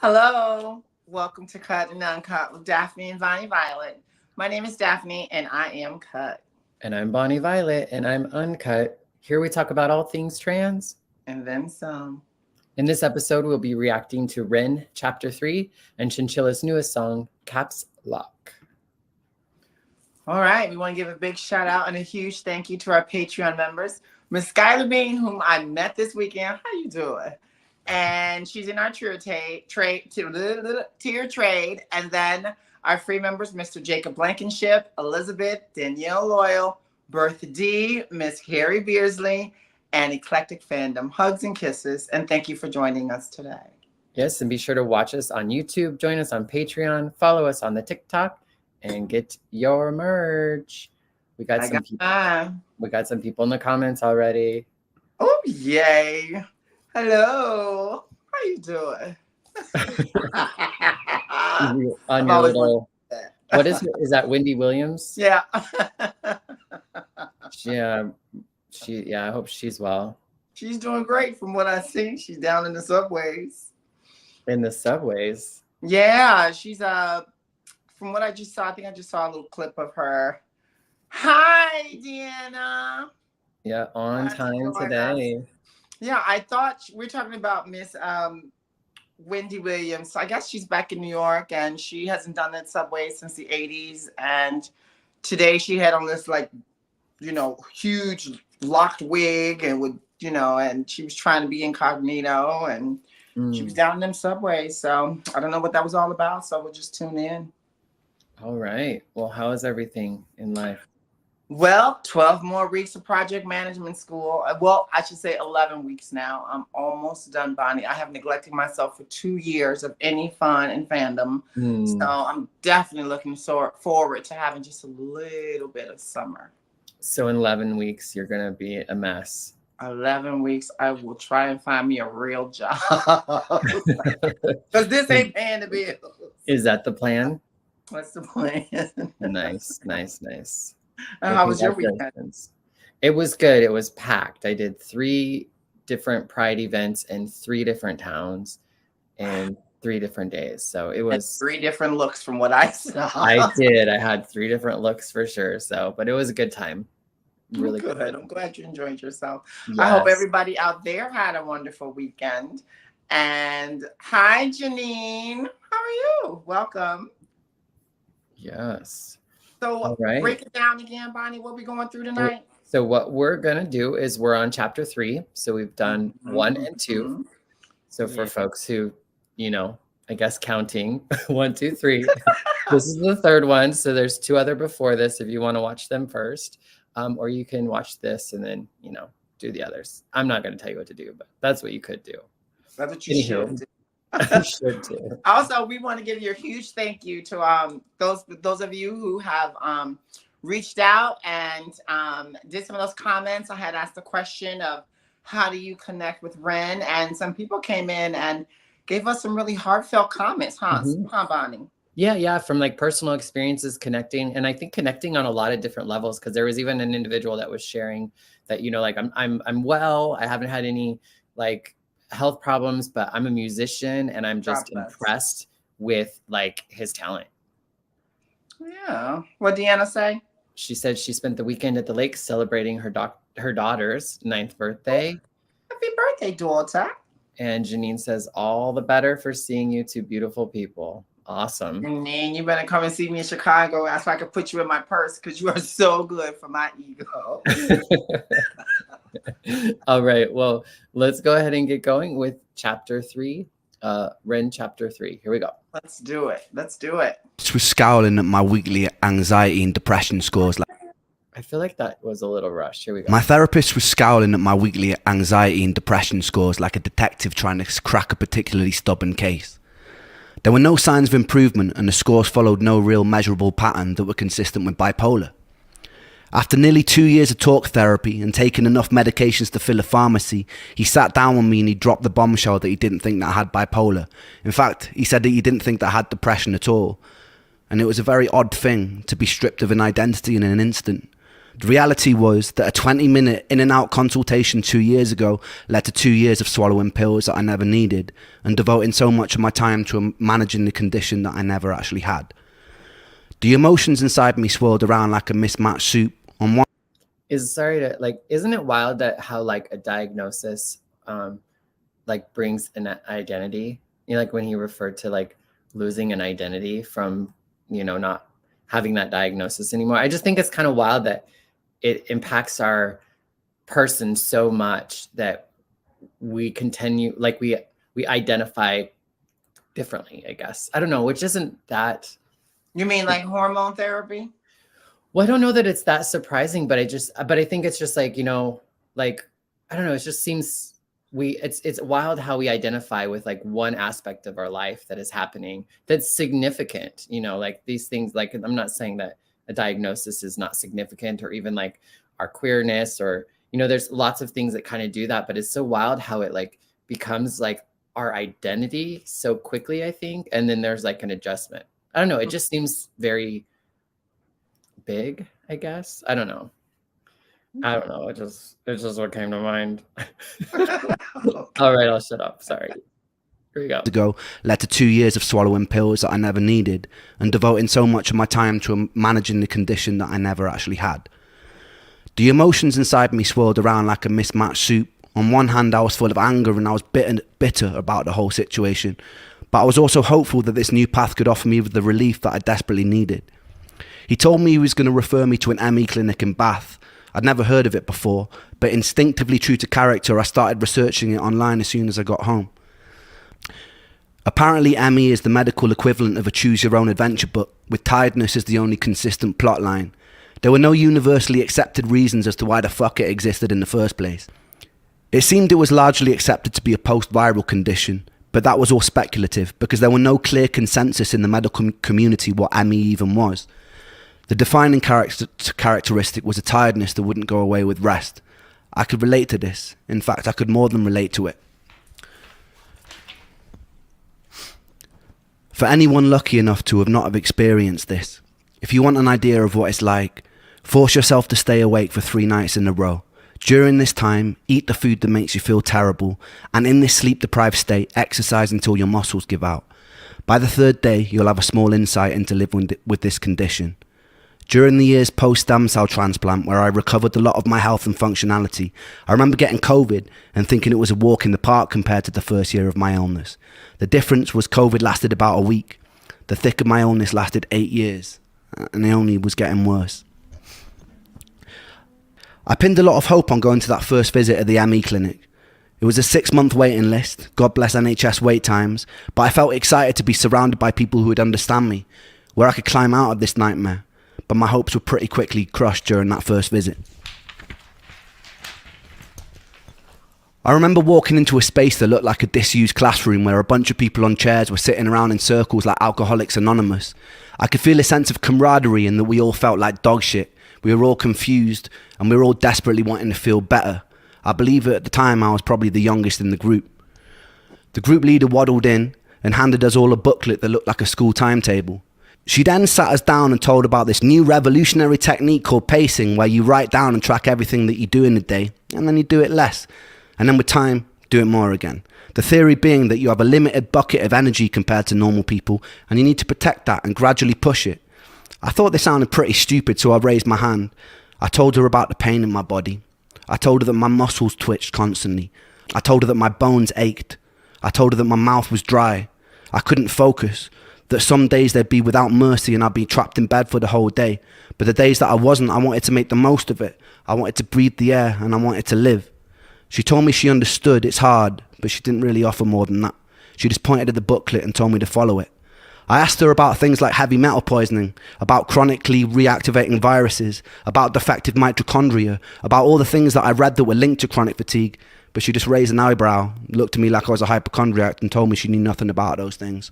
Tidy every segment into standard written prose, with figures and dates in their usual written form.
Hello, welcome to Cut and Uncut with Daphne and Bonnie Violet. My name is Daphne and I am cut. And I'm Bonnie Violet, and I'm uncut. Here we talk about all things trans. And then some. In this episode, we'll be reacting to REN Chapter 3 and Chinchilla's newest song, Caps Lock. All right, we want to give a big shout out and a huge thank you to our Patreon members. Miss Skylar Bean, whom I met this weekend. How you doing? And she's in our tier trade. And then our free members, Mr. Jacob Blankenship, Elizabeth, Danielle Loyal, Bertha D, Miss Harry Beersley, and Eclectic Fandom. Hugs and kisses, and thank you for joining us today. Yes, and be sure to watch us on YouTube, join us on Patreon, follow us on the TikTok, and get your merch. We got some people in the comments already. Oh, yay. Hello. How you doing? On your little, what is it? Is that Wendy Williams? Yeah. I hope she's well. She's doing great from what I see. She's down in the subways. In the subways? Yeah, she's from what I just saw, I think I just saw a little clip of her. Hi, Deanna. Yeah, on time today. Yeah, I thought we're talking about Miss Wendy Williams. I guess she's back in New York and she hasn't done that subway since the 80s. And today she had on this huge locked wig and and she was trying to be incognito and she was down in them subways. So I don't know what that was all about. So we'll just tune in. All right. Well, how is everything in life? Well, 12 more weeks of project management school. Well, I should say 11 weeks now. I'm almost done, Bonnie. I have neglected myself for 2 years of any fun and fandom. So I'm definitely looking forward to having just a little bit of summer. So in 11 weeks, you're going to be a mess. 11 weeks, I will try and find me a real job. Because this ain't paying the bills. Is that the plan? What's the plan? Nice. How was your weekend? It was good. It was packed. I did 3 different Pride events in 3 different towns and 3 different days. So it was 3 different looks from what I saw. I did. I had 3 different looks for sure. So, but it was a good time. Really good. good. I'm glad you enjoyed yourself. Yes. I hope everybody out there had a wonderful weekend. And hi, Janine. How are you? Welcome. Yes. So break it down again, Bonnie. What are we going through tonight? So what we're going to do is we're on chapter 3. So we've done 1 and 2. So for folks who, I guess counting 1, 2, 3, this is the 3rd one. So there's 2 other before this if you want to watch them first. Or you can watch this and then, do the others. I'm not going to tell you what to do, but that's what you could do. That's what you should do. Should do. Also, we want to give you a huge thank you to those of you who have reached out and did some of those comments. I had asked the question of how do you connect with REN, and some people came in and gave us some really heartfelt comments, huh, Bonnie? Yeah, from like personal experiences connecting, and I think connecting on a lot of different levels, because there was even an individual that was sharing that I'm well, I haven't had any health problems, but I'm a musician and I'm just impressed with his talent. Yeah. What did Deanna say? She said she spent the weekend at the lake celebrating her daughter's 9th birthday. Happy birthday, daughter. And Janine says, all the better for seeing you 2 beautiful people. Awesome. Janine, you better come and see me in Chicago. Ask if I could put you in my purse because you are so good for my ego. All right. Well, let's go ahead and get going with chapter 3, REN Chapter 3. Here we go. Let's do it. Just was scowling at my weekly anxiety and depression scores. I feel like that was a little rushed. Here we go. My therapist was scowling at my weekly anxiety and depression scores like a detective trying to crack a particularly stubborn case. There were no signs of improvement, and the scores followed no real measurable pattern that were consistent with bipolar. After nearly 2 years of talk therapy and taking enough medications to fill a pharmacy, he sat down with me and he dropped the bombshell that he didn't think that I had bipolar. In fact, he said that he didn't think that I had depression at all. And it was a very odd thing to be stripped of an identity in an instant. The reality was that a 20-minute in and out consultation 2 years ago led to 2 years of swallowing pills that I never needed and devoting so much of my time to managing the condition that I never actually had. The emotions inside me swirled around like a mismatched soup. On one Isn't it wild that how like a diagnosis like brings an identity? You know, like when he referred to like losing an identity from, you know, not having that diagnosis anymore. I just think it's kind of wild that it impacts our person so much that we continue, like we identify differently, I guess. I don't know, which isn't that. You mean like hormone therapy? Well, I don't know that it's that surprising, but I think it's just like, you know, like, I don't know, it just seems it's wild how we identify with like one aspect of our life that is happening that's significant, you know, like these things, like, I'm not saying that a diagnosis is not significant or even like our queerness or, you know, there's lots of things that kind of do that, but it's so wild how it like becomes like our identity so quickly, I think. And then there's like an adjustment. I don't know. It just seems very big, I guess. I don't know. It just what came to mind. All right, I'll shut up. Sorry. Here we go. Ago led to 2 years of swallowing pills that I never needed and devoting so much of my time to managing the condition that I never actually had. The emotions inside me swirled around like a mismatched soup. On one hand, I was full of anger and I was bitter about the whole situation, but I was also hopeful that this new path could offer me the relief that I desperately needed. He told me he was going to refer me to an ME clinic in Bath. I'd never heard of it before, but instinctively true to character, I started researching it online as soon as I got home. Apparently, ME is the medical equivalent of a choose-your-own-adventure book, with tiredness as the only consistent plotline. There were no universally accepted reasons as to why the fuck it existed in the first place. It seemed it was largely accepted to be a post-viral condition, but that was all speculative because there were no clear consensus in the medical community what ME even was. The defining characteristic was a tiredness that wouldn't go away with rest. I could relate to this. In fact, I could more than relate to it. For anyone lucky enough to not have experienced this, if you want an idea of what it's like, force yourself to stay awake for 3 nights in a row. During this time, eat the food that makes you feel terrible, and in this sleep-deprived state, exercise until your muscles give out. By the 3rd day, you'll have a small insight into living with this condition. During the years post-stem cell transplant, where I recovered a lot of my health and functionality, I remember getting COVID and thinking it was a walk in the park compared to the first year of my illness. The difference was COVID lasted about a week. The thick of my illness lasted 8 years, and it only was getting worse. I pinned a lot of hope on going to that first visit at the ME clinic. It was a 6-month waiting list, God bless NHS wait times, but I felt excited to be surrounded by people who would understand me, where I could climb out of this nightmare. But my hopes were pretty quickly crushed during that first visit. I remember walking into a space that looked like a disused classroom where a bunch of people on chairs were sitting around in circles like Alcoholics Anonymous. I could feel a sense of camaraderie in that we all felt like dog shit. We were all confused and we were all desperately wanting to feel better. I believe at the time I was probably the youngest in the group. The group leader waddled in and handed us all a booklet that looked like a school timetable. She then sat us down and told about this new revolutionary technique called pacing, where you write down and track everything that you do in a day, and then you do it less. And then with time, do it more again. The theory being that you have a limited bucket of energy compared to normal people, and you need to protect that and gradually push it. I thought this sounded pretty stupid, so I raised my hand. I told her about the pain in my body. I told her that my muscles twitched constantly. I told her that my bones ached. I told her that my mouth was dry. I couldn't focus. That some days they'd be without mercy and I'd be trapped in bed for the whole day. But the days that I wasn't, I wanted to make the most of it. I wanted to breathe the air and I wanted to live. She told me she understood it's hard, but she didn't really offer more than that. She just pointed at the booklet and told me to follow it. I asked her about things like heavy metal poisoning, about chronically reactivating viruses, about defective mitochondria, about all the things that I read that were linked to chronic fatigue, but she just raised an eyebrow, looked at me like I was a hypochondriac and told me she knew nothing about those things.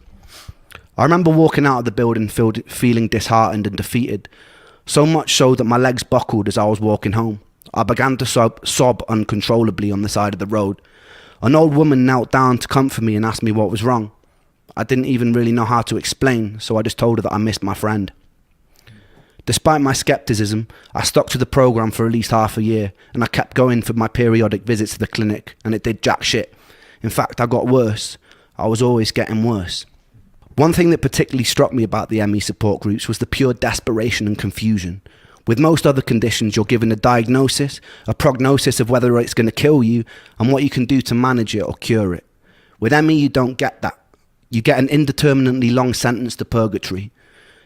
I remember walking out of the building feeling disheartened and defeated, so much so that my legs buckled as I was walking home. I began to sob uncontrollably on the side of the road. An old woman knelt down to comfort me and asked me what was wrong. I didn't even really know how to explain, so I just told her that I missed my friend. Despite my skepticism, I stuck to the program for at least half a year, and I kept going for my periodic visits to the clinic, and it did jack shit. In fact, I got worse. I was always getting worse. One thing that particularly struck me about the ME support groups was the pure desperation and confusion. With most other conditions, you're given a diagnosis, a prognosis of whether it's going to kill you, and what you can do to manage it or cure it. With ME, you don't get that. You get an indeterminately long sentence to purgatory.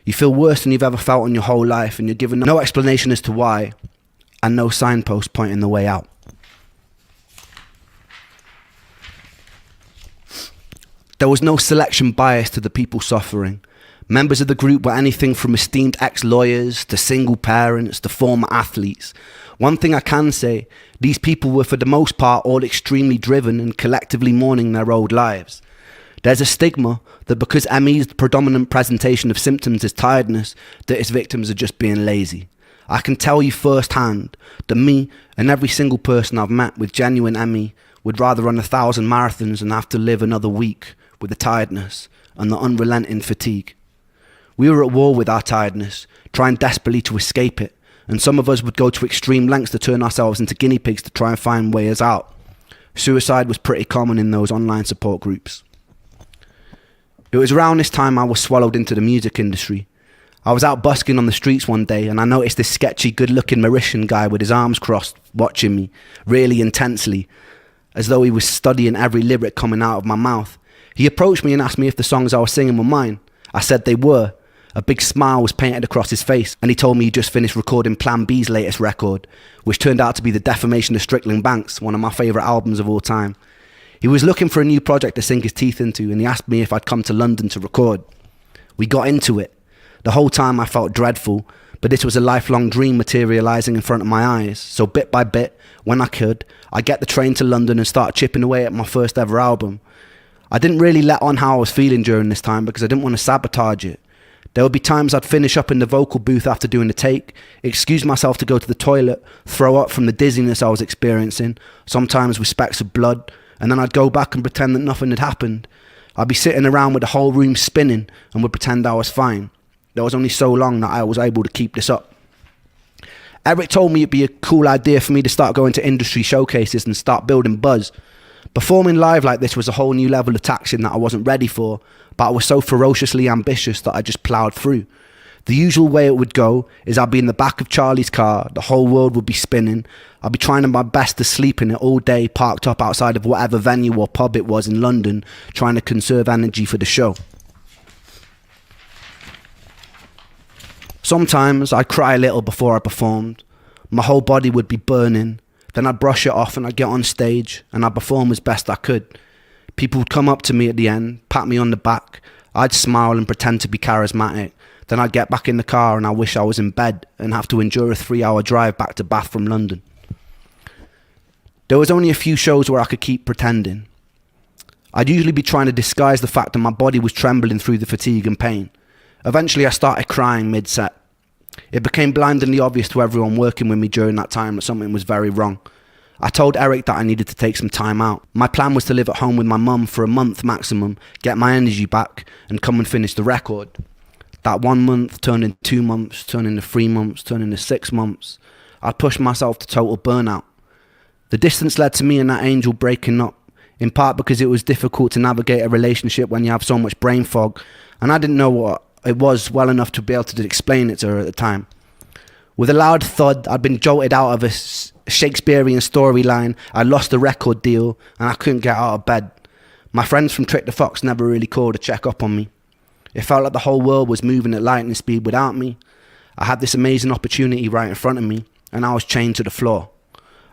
You feel worse than you've ever felt in your whole life, and you're given no explanation as to why, and no signpost pointing the way out. There was no selection bias to the people suffering. Members of the group were anything from esteemed ex-lawyers to single parents to former athletes. One thing I can say, these people were for the most part all extremely driven and collectively mourning their old lives. There's a stigma that because ME's predominant presentation of symptoms is tiredness, that its victims are just being lazy. I can tell you firsthand that me and every single person I've met with genuine ME would rather run 1,000 marathons than have to live another week with the tiredness and the unrelenting fatigue. We were at war with our tiredness, trying desperately to escape it, and some of us would go to extreme lengths to turn ourselves into guinea pigs to try and find ways out. Suicide was pretty common in those online support groups. It was around this time I was swallowed into the music industry. I was out busking on the streets one day and I noticed this sketchy, good-looking Mauritian guy with his arms crossed watching me, really intensely, as though he was studying every lyric coming out of my mouth. He approached me and asked me if the songs I was singing were mine. I said they were. A big smile was painted across his face, and he told me he just finished recording Plan B's latest record, which turned out to be The Defamation of Strickland Banks, one of my favourite albums of all time. He was looking for a new project to sink his teeth into, and he asked me if I'd come to London to record. We got into it. The whole time I felt dreadful, but this was a lifelong dream materialising in front of my eyes. So bit by bit, when I could, I'd get the train to London and start chipping away at my first ever album. I didn't really let on how I was feeling during this time because I didn't want to sabotage it. There would be times I'd finish up in the vocal booth after doing the take, excuse myself to go to the toilet, throw up from the dizziness I was experiencing, sometimes with specks of blood, and then I'd go back and pretend that nothing had happened. I'd be sitting around with the whole room spinning and would pretend I was fine. There was only so long that I was able to keep this up. Eric told me it'd be a cool idea for me to start going to industry showcases and start building buzz. Performing live like this was a whole new level of taxing that I wasn't ready for, but I was so ferociously ambitious that I just ploughed through. The usual way it would go is I'd be in the back of Charlie's car, the whole world would be spinning, I'd be trying my best to sleep in it all day, parked up outside of whatever venue or pub it was in London, trying to conserve energy for the show. Sometimes I'd cry a little before I performed. My whole body would be burning. Then I'd brush it off and I'd get on stage and I'd perform as best I could. People would come up to me at the end, pat me on the back. I'd smile and pretend to be charismatic. Then I'd get back in the car and I wish I was in bed and have to endure a 3-hour drive back to Bath from London. There was only a few shows where I could keep pretending. I'd usually be trying to disguise the fact that my body was trembling through the fatigue and pain. Eventually I started crying mid-set. It became blindingly obvious to everyone working with me during that time that something was very wrong. I told Eric that I needed to take some time out. My plan was to live at home with my mum for a month maximum, get my energy back, and come and finish the record. That 1 month turned into 2 months, turned into 3 months, turned into 6 months. I pushed myself to total burnout. The distance led to me and that angel breaking up, in part because it was difficult to navigate a relationship when you have so much brain fog, and I didn't know what it was well enough to be able to explain it to her at the time. With a loud thud, I'd been jolted out of a Shakespearean storyline, I lost a record deal, and I couldn't get out of bed. My friends from Trick the Fox never really called to check up on me. It felt like the whole world was moving at lightning speed without me. I had this amazing opportunity right in front of me, and I was chained to the floor.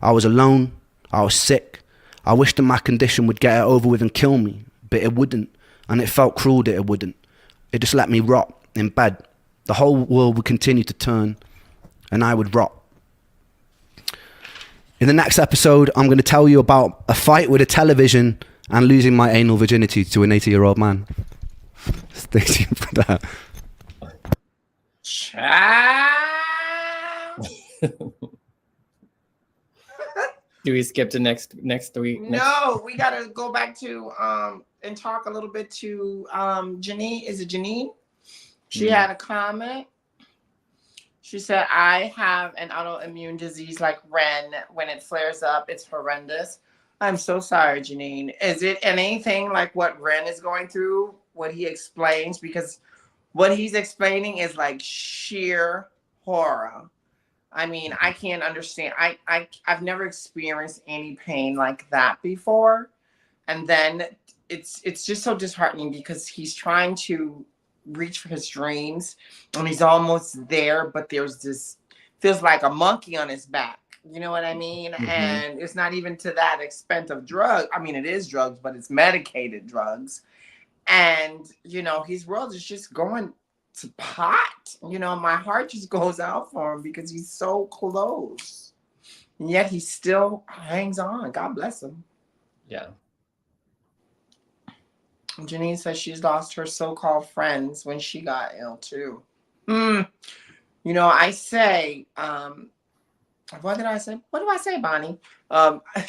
I was alone, I was sick. I wished that my condition would get it over with and kill me, but it wouldn't, and it felt cruel that it wouldn't. It just let me rot in bed. The whole world would continue to turn, and I would rot. In the next episode, I'm going to tell you about a fight with a television and losing my anal virginity to an 80-year-old man. Stay tuned for that. Do we skip to next week? No, we got to go back to and talk a little bit to Janine. Is it Janine? She had a comment. She said, I have an autoimmune disease like REN. When it flares up, it's horrendous. I'm so sorry, Janine. Is it anything like what REN is going through, what he explains? Because what he's explaining is like sheer horror. I mean, I can't understand. I've never experienced any pain like that before. And then it's just so disheartening because he's trying to reach for his dreams and he's almost there, but there's this feels like a monkey on his back. You know what I mean? Mm-hmm. And it's not even to that extent of drugs. I mean, it is drugs, but it's medicated drugs. And, you know, his world is just going to pot. You know, my heart just goes out for him because he's so close. And yet he still hangs on. God bless him. Yeah. Janine says she's lost her so-called friends when she got ill too. You know, I say, what did I say? What do I say, Bonnie?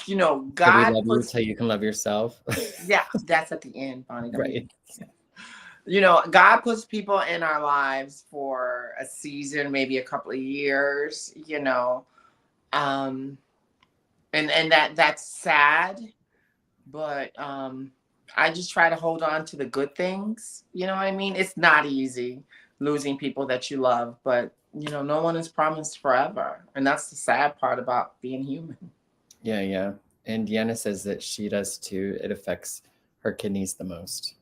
You know, God love you till you can love yourself. Yeah, that's at the end, Bonnie. Right. You know, God puts people in our lives for a season, maybe a couple of years, you know. And that's sad, but I just try to hold on to the good things. You know what I mean? It's not easy losing people that you love, but you know, no one is promised forever. And that's the sad part about being human. Yeah, yeah. And Deanna says that she does too. It affects her kidneys the most.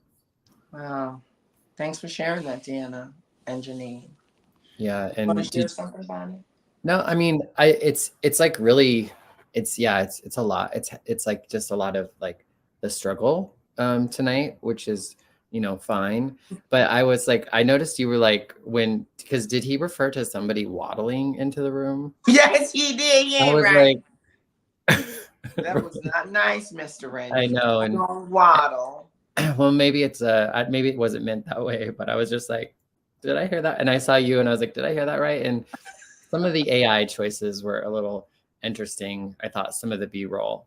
Wow. Thanks for sharing that, Deanna and Janine. Yeah. And want to share something, Bonnie? No, I mean, it's like really, it's a lot. It's like just a lot of like the struggle tonight, which is, you know, fine. But I was like, I noticed you were like, because did he refer to somebody waddling into the room? Yes, he did. Yeah, I was right. Like, that was not nice, Mr. Ren. I know. And waddle. Well, maybe maybe it wasn't meant that way, but I was just like, did I hear that? And I saw you and I was like, did I hear that right? And some of the AI choices were a little interesting. I thought some of the B-roll.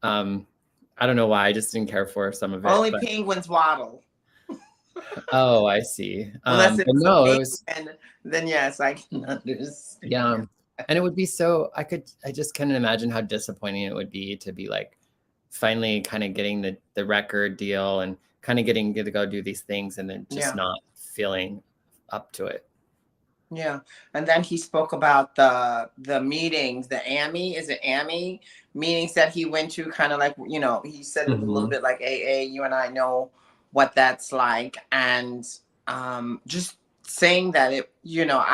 I don't know why. I just didn't care for some of it. Only penguins waddle. Oh, I see. Unless it was then yes, I can understand. Yeah. And it would be so, I just couldn't imagine how disappointing it would be to be like finally kind of getting the record deal and kind of getting to go do these things and then just not feeling up to it. Yeah. And then he spoke about the meetings, the AMI meetings that he went to, kind of like, you know, he said it was a little bit like AA. You and I know what that's like. And just saying that it, you know,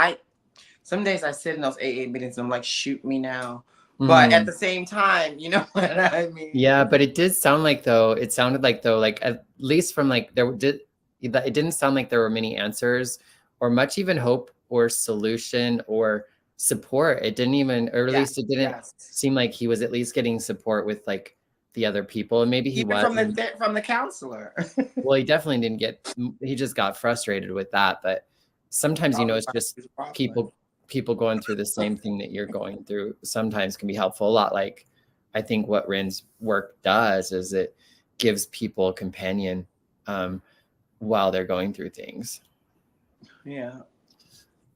some days I sit in those AA meetings and I'm like, shoot me now. But at the same time, you know what I mean? Yeah, but it did sound like it sounded like like at least from like it didn't sound like there were many answers or much even hope or solution or support. It didn't even, or at least it didn't seem like he was at least getting support with like the other people. And maybe he was from the counselor. Well, he definitely he just got frustrated with that. But sometimes, you know, it's just people going through the same thing that you're going through sometimes can be helpful. A lot like I think what REN's work does is it gives people a companion while they're going through things. Yeah.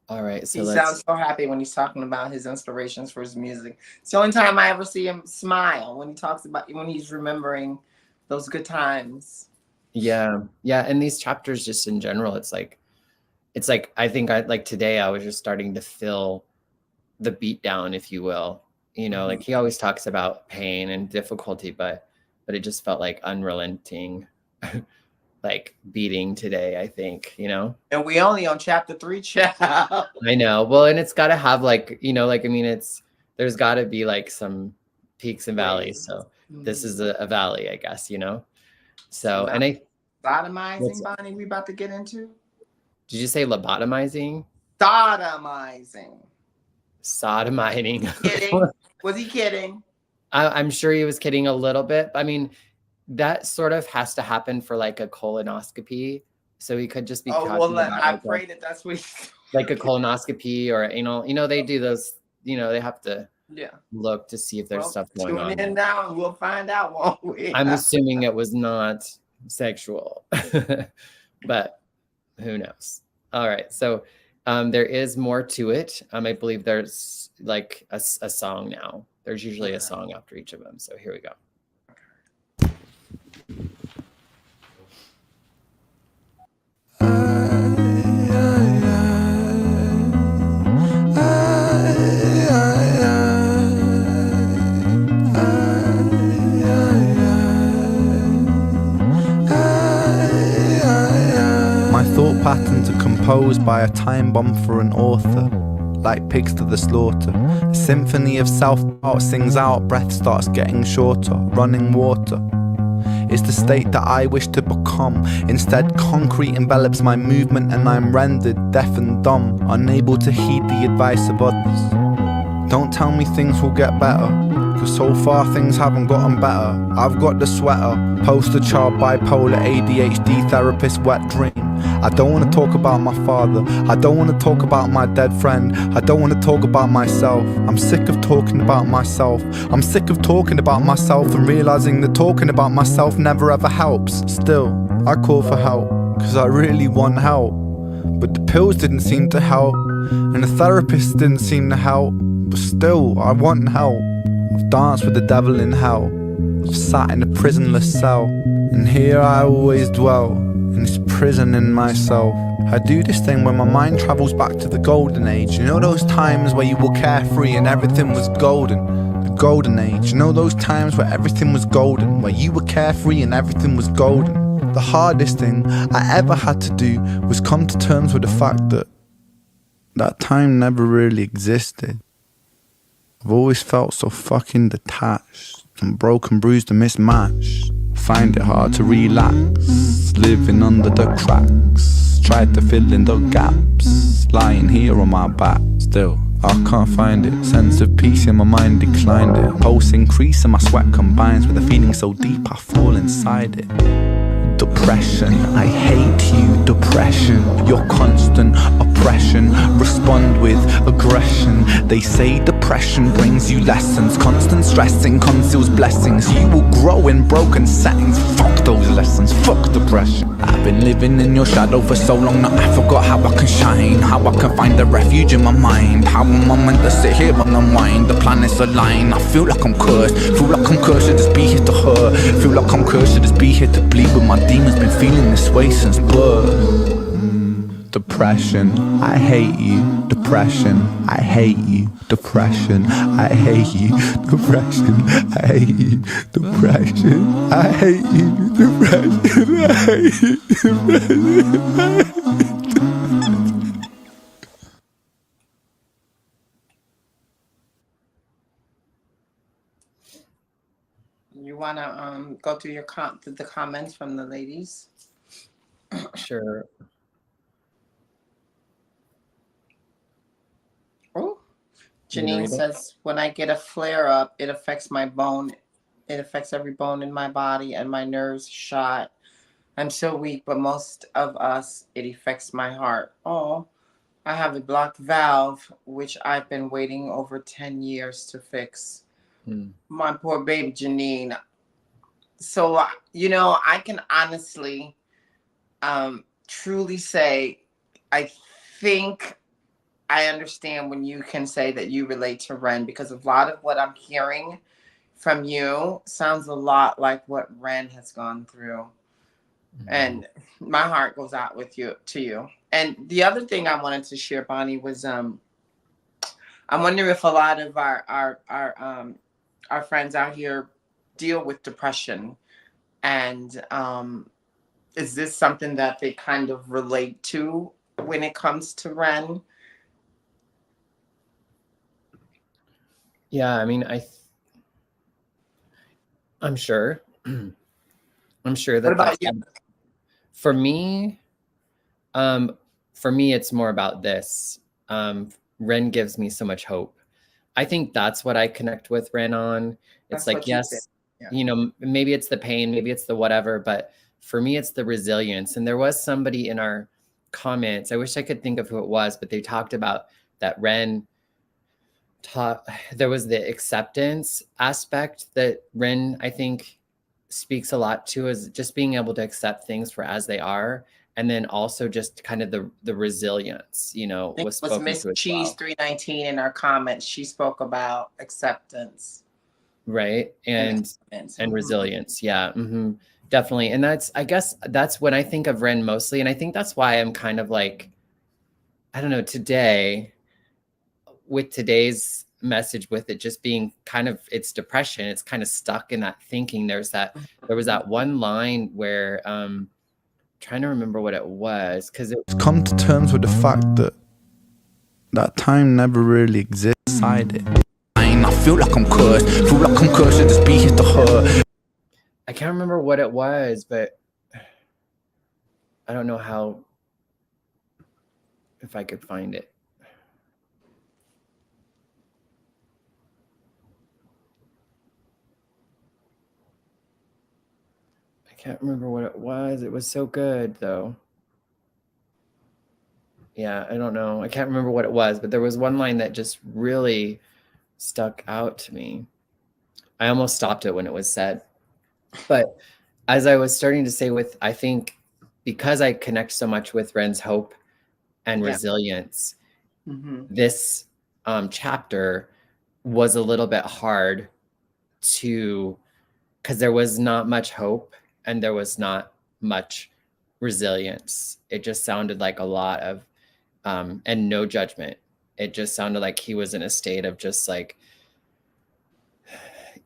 All right. So he sounds so happy when he's talking about his inspirations for his music. It's the only time I ever see him smile when he talks about when he's remembering those good times. Yeah. Yeah. And these chapters just in general, it's like I think today I was just starting to feel the beat down, if you will. You know, like he always talks about pain and difficulty, but it just felt like unrelenting like beating today, I think, you know. And we only on chapter 3, child. I know. Well, and it's got to have like, you know, like, I mean, there's got to be like some peaks and valleys. So this is a valley, I guess, you know. So, and sodomizing, Bonnie, we about to get into. Did you say lobotomizing? Sodomizing. Kidding. Was he kidding? I'm sure he was kidding a little bit. I mean, that sort of has to happen for like a colonoscopy. So he could just be. Oh, well, I pray that that's what he's like a colonoscopy or anal. You know, they do those, you know, they have to look to see if there's stuff going on. Tune in now and we'll find out, won't we? I'm assuming it was not sexual, but who knows? All right. So There is more to it. I believe there's like a song now. There's usually a song after each of them. So here we go. My thought patterns are composed by a time bomb for an author, like pigs to the slaughter. A symphony of self-doubt sings out, breath starts getting shorter, running water. It's the state that I wish to become. Instead, concrete envelops my movement and I'm rendered deaf and dumb, unable to heed the advice of others. Don't tell me things will get better, cause so far things haven't gotten better. I've got the sweater, poster child, bipolar, ADHD, therapist, wet dream. I don't want to talk about my father, I don't want to talk about my dead friend, I don't want to talk about myself. I'm sick of talking about myself, I'm sick of talking about myself and realizing that talking about myself never ever helps. Still, I call for help, cause I really want help. But the pills didn't seem to help, and the therapist didn't seem to help. But still, I want help. I've danced with the devil in hell, I've sat in a prisonless cell, and here I always dwell, in this prison in myself. I do this thing where my mind travels back to the golden age. You know those times where you were carefree and everything was golden? The golden age. You know those times where everything was golden, where you were carefree and everything was golden? The hardest thing I ever had to do was come to terms with the fact that that time never really existed. I've always felt so fucking detached and broken, bruised and mismatched. Find it hard to relax, living under the cracks. Tried to fill in the gaps, lying here on my back. Still, I can't find it. Sense of peace in my mind declined it. Pulse increase and my sweat combines with a feeling so deep I fall inside it. Depression, I hate you, depression. Your constant oppression, respond with aggression. They say depression brings you lessons. Constant stressing conceals blessings. You will grow in broken settings. Fuck those lessons, fuck depression. I've been living in your shadow for so long that I forgot how I can shine, how I can find a refuge in my mind. How am I meant to sit here and unwind? The planets align, I feel like I'm cursed. Feel like I'm cursed to just be here to hurt. Feel like I'm cursed to just be here to bleed, but my demons been feeling this way since birth. Depression, I hate you. Depression, I hate you. Depression, I hate you. Depression, I hate you. Depression, I hate you. Depression, I hate you. Depression, I hate you. You want to go through the comments from the ladies? Sure. Oh, Janine says, when I get a flare up, it affects my bone. It affects every bone in my body and my nerves shot. I'm so weak, but most of us, it affects my heart. Oh, I have a blocked valve, which I've been waiting over 10 years to fix. My poor baby, Janine. So, I can honestly, truly say, I think I understand when you can say that you relate to Ren, because a lot of what I'm hearing from you sounds a lot like what Ren has gone through. And my heart goes out to you. And the other thing I wanted to share, Bonnie, was I wonder if a lot of our friends out here deal with depression, and is this something that they kind of relate to when it comes to Ren? Yeah, I mean, I'm sure. I'm sure that. What about you? For me, it's more about this. Ren gives me so much hope. I think that's what I connect with Ren on. It's like, yes, maybe it's the pain, maybe it's the whatever, but for me, it's the resilience. And there was somebody in our comments, I wish I could think of who it was, but they talked about that Ren there was the acceptance aspect that Ren, I think, speaks a lot to, is just being able to accept things for as they are and then also just kind of the resilience, you know, It was was spoken Miss to as Cheese well. 319 in our comments. She spoke about acceptance. Right. And Mhm. resilience. Yeah. Definitely. And I guess that's when I think of REN mostly. And I think that's why I'm kind of like, I don't know, today with today's message, with it just being kind of, it's depression, it's kind of stuck in that thinking. There was that one line where trying to remember what it was, because it's come to terms with the fact that time never really exists inside it. I feel like I'm cursed, to just be here to hurt. I can't remember what it was, but I don't know how, if I could find it. I can't remember what it was. It was so good though. Yeah, I don't know. I can't remember what it was, but there was one line that just really stuck out to me. I almost stopped it when it was said. But as I was starting to say, I think because I connect so much with REN's hope and resilience, this chapter was a little bit hard because there was not much hope and there was not much resilience. It just sounded like a lot of, and no judgment. It just sounded like he was in a state of just like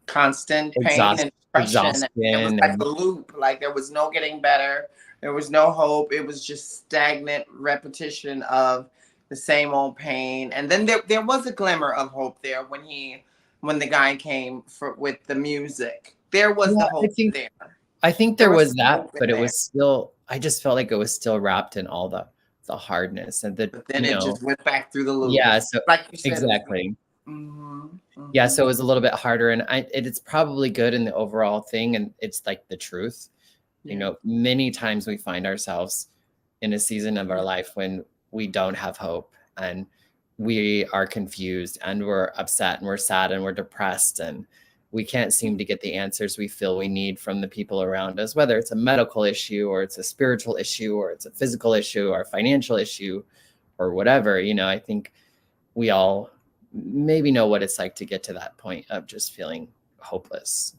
constant pain and depression. It was like a loop. Like there was no getting better. There was no hope. It was just stagnant repetition of the same old pain. And then there was a glimmer of hope there when the guy came with the music. There was the hope there. I think there was that, but it was still, I just felt like it was still wrapped in all the hardness and but then it just went back through the loop. Yeah, so like you said, exactly. Yeah, so it was a little bit harder, and it's probably good in the overall thing, and it's like the truth. You know, many times we find ourselves in a season of our life when we don't have hope, and we are confused, and we're upset, and we're sad, and we're depressed, and we can't seem to get the answers we feel we need from the people around us, whether it's a medical issue or it's a spiritual issue or it's a physical issue or a financial issue or whatever. You know, I think we all maybe know what it's like to get to that point of just feeling hopeless.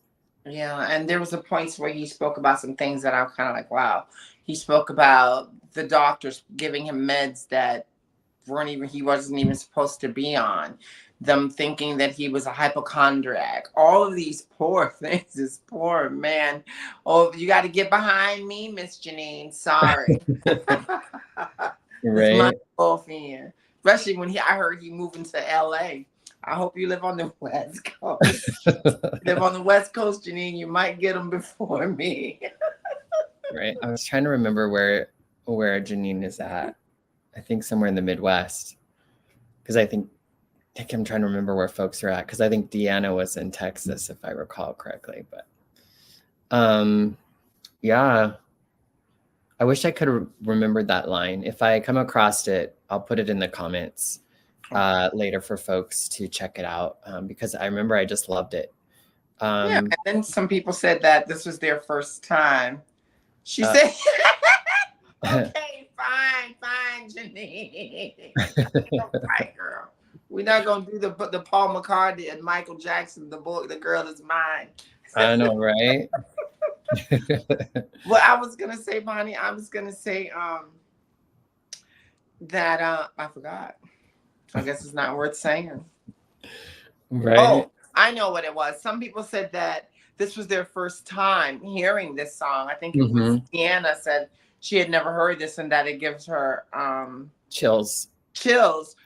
Yeah, and there was a point where he spoke about some things that I'm kind of like, wow. He spoke about the doctors giving him meds that he wasn't even supposed to be on, them thinking that he was a hypochondriac. All of these poor things, this poor man. Oh, you got to get behind me, Miss Janine. Sorry. Right. My girlfriend. Especially when I heard he moving to LA. I hope you live on the West Coast. Live on the West Coast, Janine. You might get them before me. Right. I was trying to remember where Janine is at. I think somewhere in the Midwest, because I think I'm trying to remember where folks are at, because I think Deanna was in Texas, if I recall correctly. But yeah, I wish I could have remembered that line. If I come across it, I'll put it in the comments later for folks to check it out, because I remember I just loved it. Yeah, and then some people said that this was their first time. She said, okay, fine, Janine. Right, girl. We're not gonna do the Paul McCartney and Michael Jackson, the girl is mine. I know, right? Well, I was gonna say, Bonnie, that I forgot. I guess it's not worth saying. Right. Oh, I know what it was. Some people said that this was their first time hearing this song. I think it was Deanna said she had never heard this and that it gives her chills.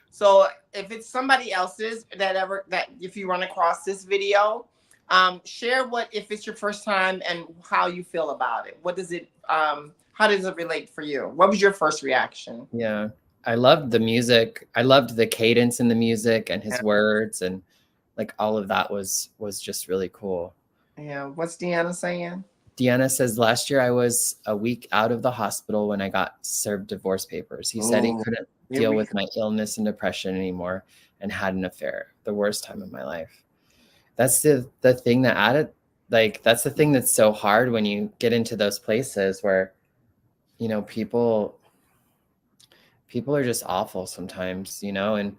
So if it's somebody else's that if you run across this video, share if it's your first time and how you feel about it. What does it how does it relate for you? What was your first reaction? Yeah. I loved the music. I loved the cadence in the music and his words, and like all of that was just really cool. Yeah. What's Deanna saying? Deanna says, last year I was a week out of the hospital when I got served divorce papers. He said he couldn't deal with my illness and depression anymore and had an affair. The worst time of my life. That's the thing that's the thing that's so hard when you get into those places where you know, people are just awful sometimes, you know, and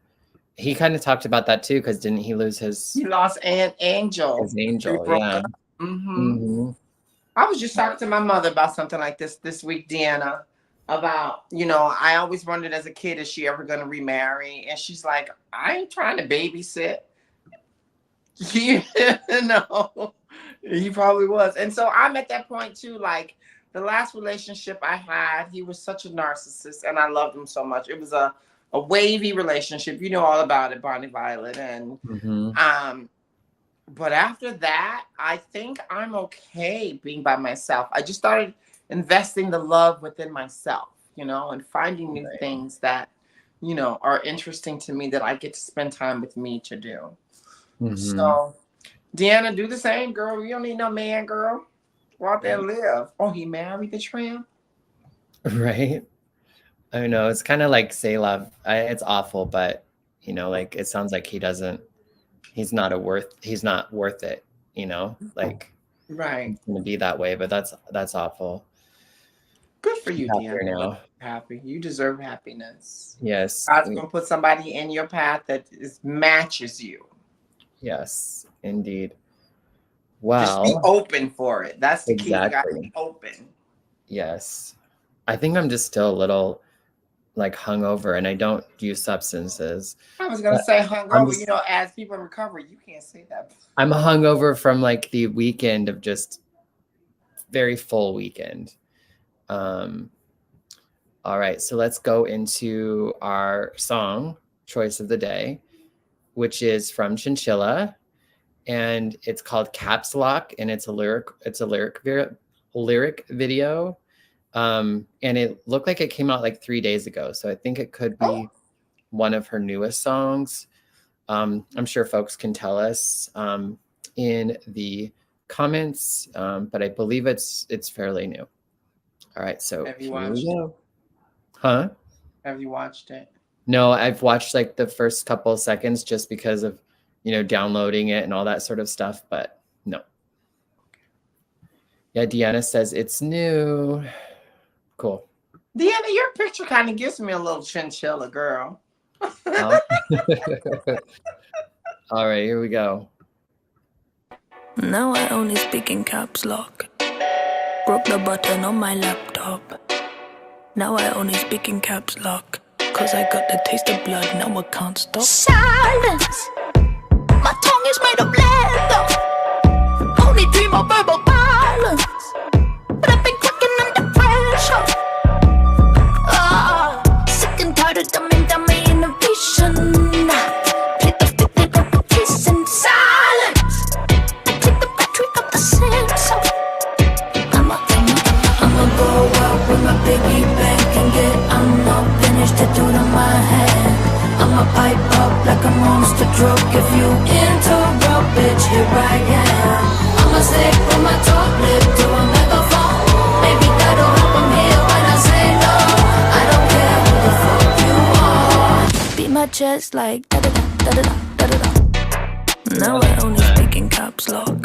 he kind of talked about that too, because didn't he lose He lost an angel. his angel? They broke Yeah. up. Mm-hmm. I was just talking to my mother about something like this week, Deanna, about, you know, I always wondered as a kid, is she ever going to remarry? And she's like, I ain't trying to babysit. You know, he probably was. And so I'm at that point too. Like the last relationship I had, he was such a narcissist and I loved him so much. It was a wavy relationship. You know all about it, Bonnie Violet. And but after that, I think I'm okay being by myself. I just started investing the love within myself, you know, and finding new things that, you know, are interesting to me that I get to spend time with me to do. So, Deanna, do the same, girl. You don't need no man, girl. Go out there and live. Oh, he married the tramp? Right. I know. It's kind of like say love. It's awful, but, you know, like it sounds like he's not worth it, you know, like it's gonna be that way, but that's awful. Good for you, Happier Deanna. now. Happy. You deserve happiness. Yes. God's gonna put somebody in your path that matches you. Yes, indeed. Wow. Just be open for it. That's the key. You gotta be open. Yes. I think I'm just still a little like hungover and I don't use substances. I was gonna say hungover, you know, as people in recovery, you can't say that. I'm hungover from like the weekend of just very full weekend. All right, so let's go into our song choice of the day, which is from Chinchilla, and it's called Caps Lock, and it's a lyric video. And it looked like it came out like 3 days ago, so I think it could be one of her newest songs. I'm sure folks can tell us in the comments, but I believe it's fairly new. All right, so have you watched it? Huh? Have you watched it? No, I've watched like the first couple of seconds just because of, you know, downloading it and all that sort of stuff, but no. Yeah, Deanna says it's new. Cool. Deanna, your picture kind of gives me a little chinchilla, girl. All right, here we go. Now I only speak in caps lock. Broke the button on my laptop. Now I only speak in caps lock. Cause I got the taste of blood, now I can't stop. Silence. My tongue is made of leather. Only dream of verbal violence. But I've been cracking under pressure. Sick and tired of dummy innovation. Play the stick up a kiss in silence. I take the battery of the sensor. I'ma go out with my piggy bank and get unfinished tattooed on my hand. I'ma pipe up like a monster drug. If you interrupt, bitch, here I am. I'ma stick with my top lip to a megaphone. Maybe that'll help them hear when I say no. I don't care who the fuck you are. Beat my chest like da-da-da, da-da-da, da-da-da. Now I only speak in caps lock.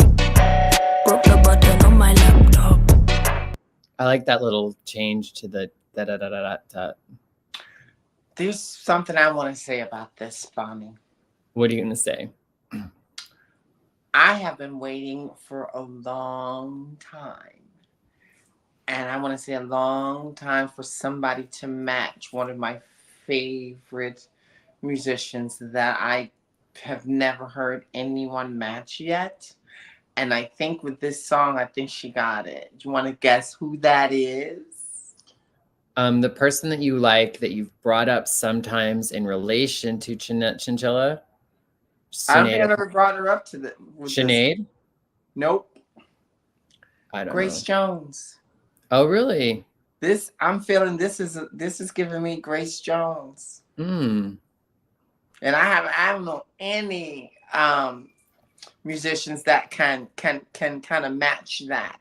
Broke the button on my laptop. I like that little change to the da-da-da-da-da. There's something I want to say about this, Bonnie. What are you going to say? I have been waiting for a long time. And I want to say a long time for somebody to match one of my favorite musicians that I have never heard anyone match yet. And I think with this song, I think she got it. Do you want to guess who that is? The person that you like, that you've brought up sometimes in relation to Chinchilla? I don't think I ever brought her up to the Sinead? Nope. I don't Grace know. Jones. Oh, really? I'm feeling this is giving me Grace Jones. Hmm. And I don't know any musicians that can kind of match that.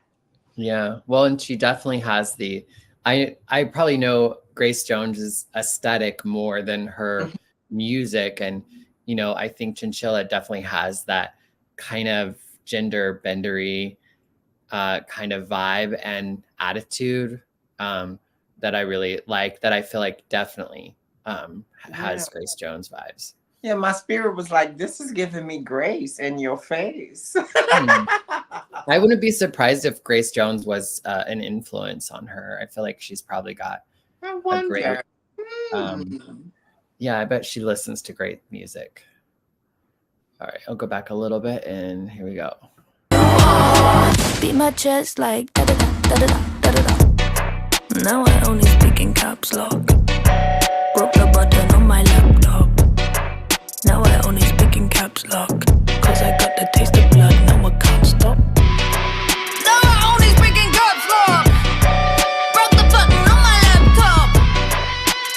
Yeah. Well, and she definitely has I probably know Grace Jones's aesthetic more than her music. And, you know, I think Chinchilla definitely has that kind of gender bendery kind of vibe and attitude that I really like, that I feel like definitely has Grace Jones vibes. Yeah, my spirit was like, this is giving me Grace in your face. I wouldn't be surprised if Grace Jones was an influence on her. I feel like she's probably got I a wonder. great, yeah, I bet she listens to great music. All right, I'll go back a little bit, and here we go. Beat my chest like da da da da da da da. Now I only speak in caps lock. Broke the button on my laptop. Now I only speak in caps lock. Cause I got the taste of blood, now I can't stop. Now I only speak in caps lock. Broke the button on my laptop.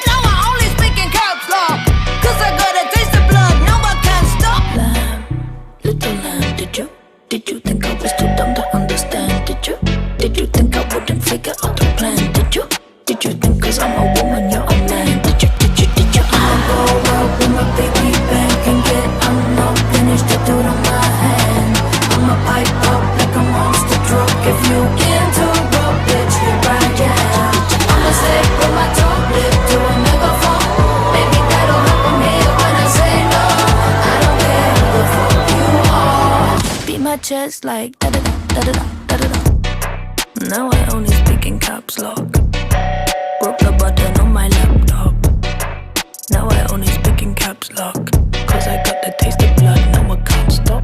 Now I only speak in caps lock. Cause I got a taste of blood, now I can't stop. Lamb, little lamb, did you think I was too dumb to understand? Did you think I wouldn't figure out the plan? Did you think cause I'm a woman you're a man? Did you I'ma go out with my baby bank and get unfinished to do on my hand. I'ma pipe up like a monster truck. If you interrupt, bitch, you ride your hand. I'ma say with my tongue lip to a megaphone. Maybe that'll help me hear when I say no. I don't care who the fuck you are. Beat my chest like da da da da da da da. Now I only speak in caps lock. Broke the button on my laptop. Now I only speak in caps lock. Cause I got the taste of blood, now I can't stop.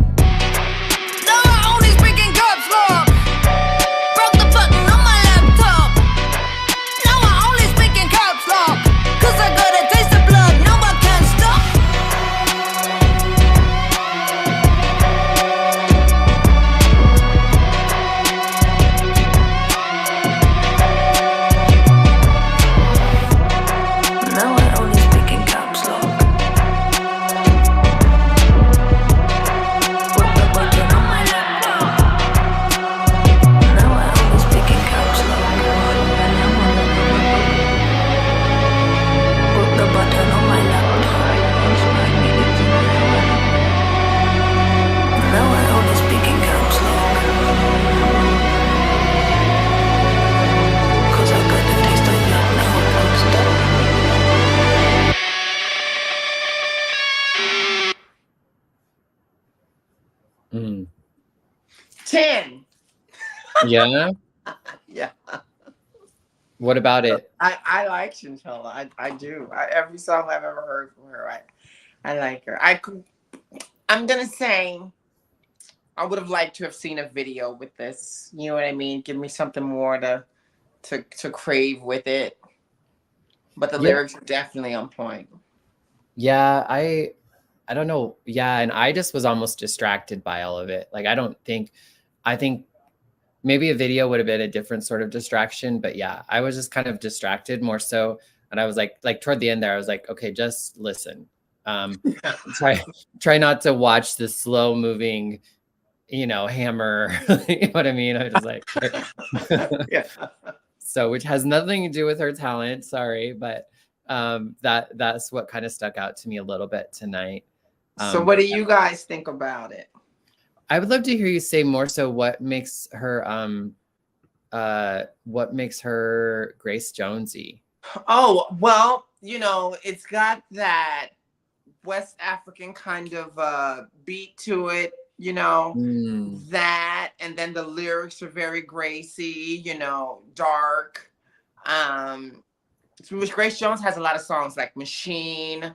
Now I only speak in caps lock. Broke the button on my laptop. Now I only speak in caps lock. Cause I got a taste of blood, now I can't stop. Now I only speak in caps lock. Broke the button on my laptop. Now I only speak in caps lock. Broke the button on my laptop. Now I only speak in caps lock. Cause I got the taste of blood, now I can't stop. 10. Yeah. Yeah. What about it? I like Chinchilla. I do. Every song I've ever heard from her, I like her. I'm gonna say I would have liked to have seen a video with this. You know what I mean? Give me something more to crave with it. But the lyrics are definitely on point. Yeah, I don't know. Yeah, and I just was almost distracted by all of it. Like I think maybe a video would have been a different sort of distraction, but yeah, I was just kind of distracted more so. And I was like toward the end there, I was like, okay, just listen. Try not to watch the slow moving, hammer. You know what I mean? I was just like, Yeah. So, which has nothing to do with her talent. Sorry, but that's what kind of stuck out to me a little bit tonight. So what do you guys think about it? I would love to hear you say more so what makes her Grace Jonesy. Oh, well, it's got that West African kind of beat to it, that, and then the lyrics are very Gracie, dark. Which Grace Jones has a lot of songs like Machine,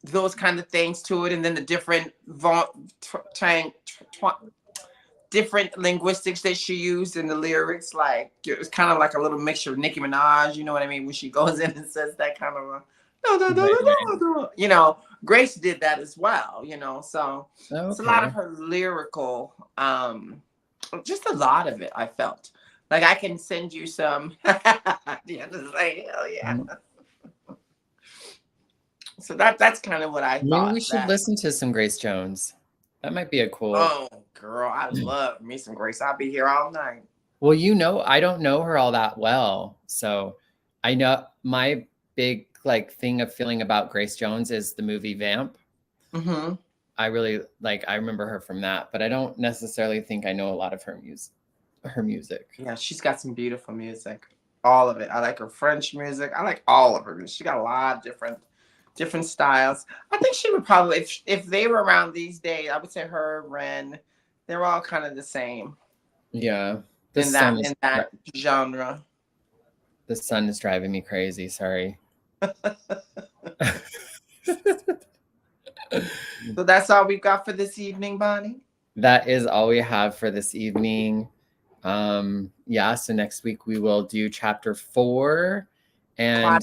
those kind of things to it, and then the different different linguistics that she used in the lyrics, like it was kind of like a little mixture of Nicki Minaj, you know what I mean, when she goes in and says that kind of Grace did that as well, so it's a lot of her lyrical, just a lot of it. I felt like I can send you some. Yeah, like, hell yeah. So that's kind of what I thought. Maybe we should listen to some Grace Jones. That might be a cool. Oh, girl, I love me some Grace. I'll be here all night. Well, I don't know her all that well, so I know my big thing of feeling about Grace Jones is the movie Vamp. Mm-hmm. I really I remember her from that, but I don't necessarily think I know a lot of her music. her music. Yeah, she's got some beautiful music. All of it. I like her French music. I like all of her music. She got a lot of different styles. I think she would probably, if they were around these days, I would say her, Ren, they're all kind of the same. Yeah. In that genre. The sun is driving me crazy. Sorry. So that's all we've got for this evening, Bonnie? That is all we have for this evening. Yeah, so next week we will do chapter 4 and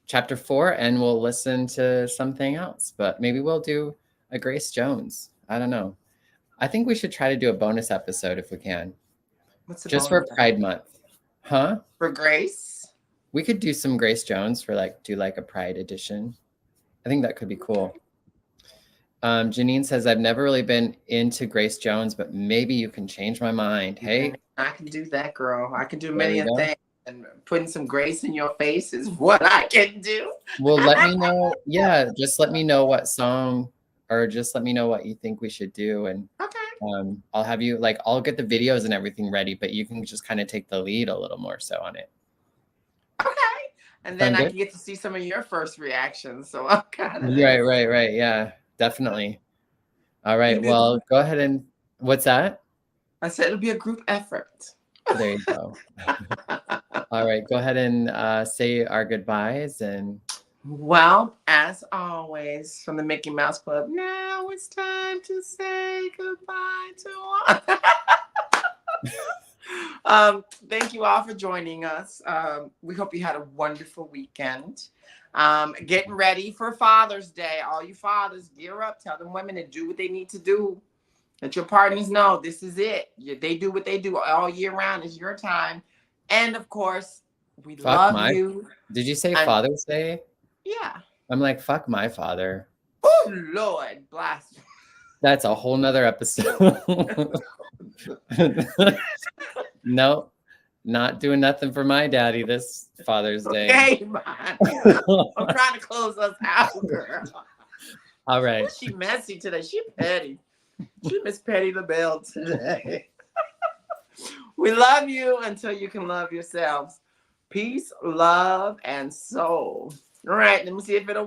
chapter 4, and we'll listen to something else, but maybe we'll do a Grace Jones. I don't know. I think we should try to do a bonus episode if we can. Just for Pride Month. Huh? For Grace? We could do some Grace Jones for do a Pride edition. I think that could be cool. Janine says, I've never really been into Grace Jones, but maybe you can change my mind. Hey, I can do that, girl. I can do many things, and putting some grace in your face is what I can do. Well, let me know. Yeah, just let me know what song, or just let me know what you think we should do. And I'll have you I'll get the videos and everything ready, but you can just kind of take the lead a little more so on it. Okay. And then I can get to see some of your first reactions. So I'm kind of right. Yeah. Definitely. All right. Well, go ahead and what's that? I said it'll be a group effort. There you go. All right. Go ahead and say our goodbyes. And well, as always, from the Mickey Mouse Club, now it's time to say goodbye to all. Thank you all for joining us. We hope you had a wonderful weekend. Getting ready for Father's Day. All you fathers, gear up. Tell them women to do what they need to do. Let your partners know this is it. They do what they do all year round. It's your time. And of course, we love you. Did you say Father's Day? Yeah. I'm like, fuck my father. Oh, Lord, blast. That's a whole nother episode. No. Not doing nothing for my daddy this Father's Day. Okay, man. I'm trying to close us out, girl. All right. She messy today. She petty. She Miss Petty LaBelle today. We love you until you can love yourselves. Peace, love, and soul. All right, let me see if it'll work.